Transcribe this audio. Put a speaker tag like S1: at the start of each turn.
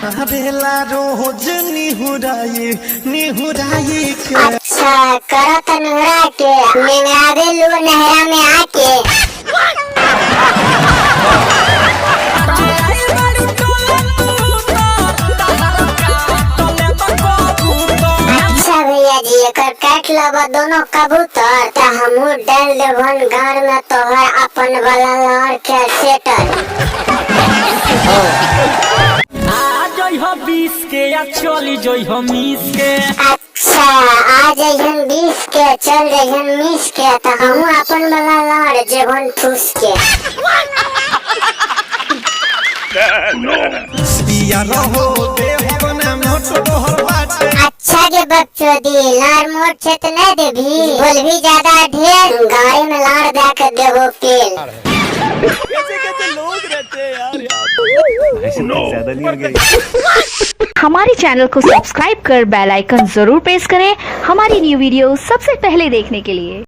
S1: मारेला रोज निहुराई के।
S2: अच्छा करो तो निहुरा के निंगा दे लू नहरा में आके। अच्छा भैया जी एकर काट लब दोनों कबूतर त हमू डाल देवन घर में तोहर अपन वाला लहर के सेटर।
S3: बीस के या चली जोई हम 20 के।
S2: अच्छा आ जाइहन 20 के चल जाइहन 20 के त हमू अपन वाला लहर जेवन ठूस के। अच्छा के बच्चों दी लार मोट से तो नहीं देभी बोल भी ज्यादा ढेर गाड़ी में लार दे के देवो पेल।
S1: कैसे लोग रहते हैं यार ज्यादा नहीं हो गई।
S4: हमारे चैनल को सब्सक्राइब कर बेल आइकन जरूर प्रेस करें हमारी न्यू वीडियो सबसे पहले देखने के लिए।